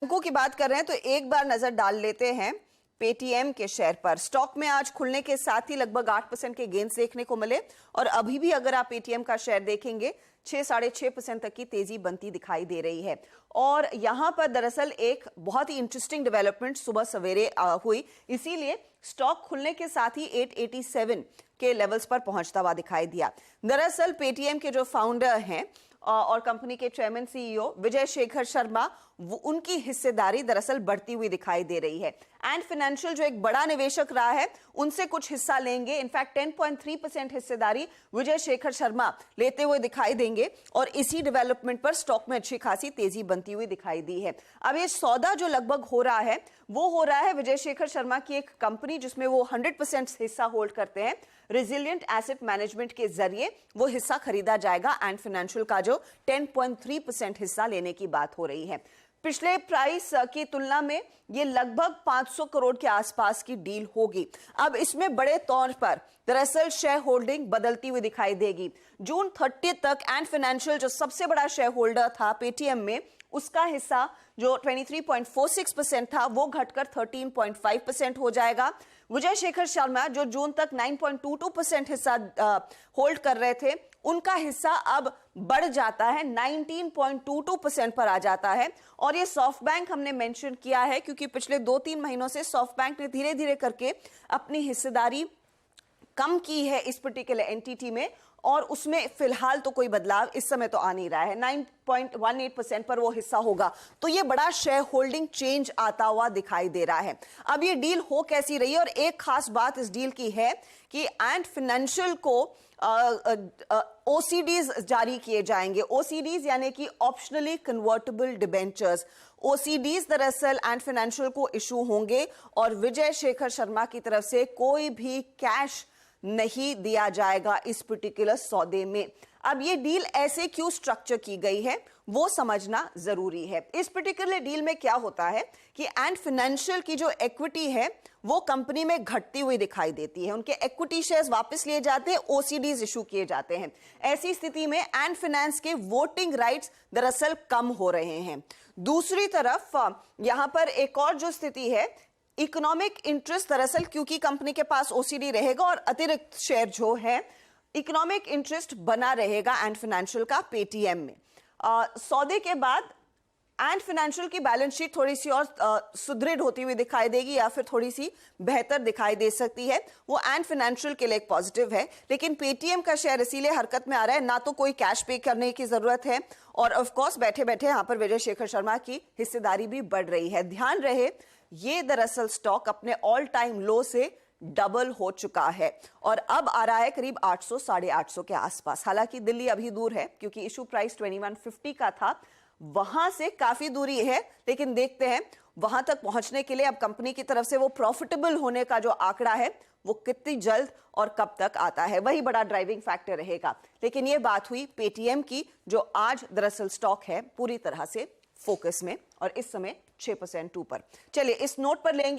बैंकों की बात कर रहे हैं तो एक बार नजर डाल लेते हैं पेटीएम के शेयर पर। स्टॉक में आज खुलने के साथ ही लगभग 8% के गेंस देखने को मिले और अभी भी अगर आप पेटीएम का शेयर देखेंगे 6-6.5% तक की तेजी बनती दिखाई दे रही है। और यहां पर दरअसल एक बहुत ही इंटरेस्टिंग डेवलपमेंट सुबह सवेरे हुई, इसीलिए स्टॉक खुलने के साथ ही 887 के लेवल्स पर पहुंचता हुआ दिखाई दिया। दरअसल पेटीएम के जो फाउंडर हैं और कंपनी के चेयरमैन सीईओ विजय शेखर शर्मा, उनकी हिस्सेदारी दरअसल बढ़ती हुई दिखाई दे रही है। एंड फाइनेंशियल जो एक बड़ा निवेशक रहा है उनसे कुछ हिस्सा लेंगे। इनफैक्ट 10.3% हिस्सेदारी विजय शेखर शर्मा लेते हुए दिखाई देंगे और इसी डेवलपमेंट पर स्टॉक में अच्छी खासी तेजी बनती हुई दिखाई दी है। अब ये सौदा जो लगभग हो रहा है वो हो रहा है विजय शेखर शर्मा की एक कंपनी जिसमें वो 100% हिस्सा होल्ड करते हैं, रेजिलिएंट एसेट मैनेजमेंट के जरिए वो हिस्सा खरीदा जाएगा। एंड फाइनेंशियल का जो 10.3% हिस्सा लेने की बात हो रही है। पिछले प्राइस की तुलना में ये लगभग 500 करोड़ के आसपास की डील होगी। अब इसमें बड़े तौर पर दरअसल शेयर होल्डिंग बदलती हुई दिखाई देगी। जून 30 तक एंड फाइनेंशियल जो सबसे बड़ा शेयर होल्डर था पेटीएम में, उसका हिस्सा जो 23.46% था वो घटकर 13.5% हो जाएगा। विजय शेखर शर्मा जो जून तक 9.22% हिस्सा होल्ड कर रहे थे, उनका हिस्सा अब बढ़ जाता है 19.22% पर आ जाता है। और ये सॉफ्टबैंक हमने मेंशन किया है क्योंकि पिछले 2-3 महीनों से सॉफ्टबैंक ने धीरे धीरे करके अपनी हिस्सेदारी कम की है इस पर्टिकुलर एंटिटी में और उसमें फिलहाल तो कोई बदलाव इस समय तो आ नहीं रहा है। 9.18% पर वो हिस्सा होगा, तो ये बड़ा शेयर होल्डिंग चेंज आता हुआ दिखाई दे रहा है। अब ये डील हो कैसी रही है और एक खास बात इस डील की है कि एंड फाइनेंशियल को ओसीडीज जारी किए जाएंगे। ओसीडीज यानी कि ऑप्शनली कन्वर्टेबल डिबेंचर्स। ओसीडीज दरअसल एंड फाइनेंशियल को इशू होंगे और विजय शेखर शर्मा की तरफ से कोई भी कैश नहीं दिया जाएगा इस पर्टिकुलर सौदे में। अब ये डील ऐसे क्यों स्ट्रक्चर की गई है वो समझना जरूरी है। इस पर्टिकुलर डील में क्या होता है कि एंड फाइनेंशियल की जो इक्विटी है वो कंपनी में घटती हुई दिखाई देती है। उनके इक्विटी शेयर्स वापस लिए जाते हैं, ओसीडीज इशू किए जाते हैं। ऐसी स्थिति में एंड फाइनेंस के वोटिंग राइट्स दरअसल कम हो रहे हैं। दूसरी तरफ यहां पर एक और जो स्थिति है, इकोनॉमिक इंटरेस्ट दरअसल क्योंकि कंपनी के पास ओसीडी रहेगा और अतिरिक्त शेयर जो है इकोनॉमिक इंटरेस्ट बना रहेगा एंड फाइनेंशियल का पेटीएम में। सौदे के बाद एंड फाइनेंशियल की बैलेंस शीट थोड़ी सी और सुदृढ़ होती हुई दिखाई देगी या फिर थोड़ी सी बेहतर दिखाई दे सकती है। वो एंड फाइनेंशियल के लिए एक पॉजिटिव है, लेकिन पेटीएम का शेयर इसीलिए हरकत में आ रहा है, ना तो कोई कैश पे करने की जरूरत है और ऑफ कोर्स बैठे बैठे यहां पर विजय शेखर शर्मा की हिस्सेदारी भी बढ़ रही है। ध्यान रहे ये दरअसल स्टॉक अपने ऑल टाइम लो से डबल हो चुका है और अब आ रहा है करीब 800-850 के आसपास। हालांकि दिल्ली अभी दूर है क्योंकि इशू प्राइस 2150 का था, वहां से काफी दूरी है, लेकिन देखते हैं वहां तक पहुंचने के लिए अब कंपनी की तरफ से वो प्रॉफिटेबल होने का जो आंकड़ा है वो कितनी जल्द और कब तक आता है, वही बड़ा ड्राइविंग फैक्टर रहेगा। लेकिन ये बात हुई पेटीएम की, जो आज दरअसल स्टॉक है पूरी तरह से फोकस में और इस समय 6% ऊपर। चलिए इस नोट पर लेंगे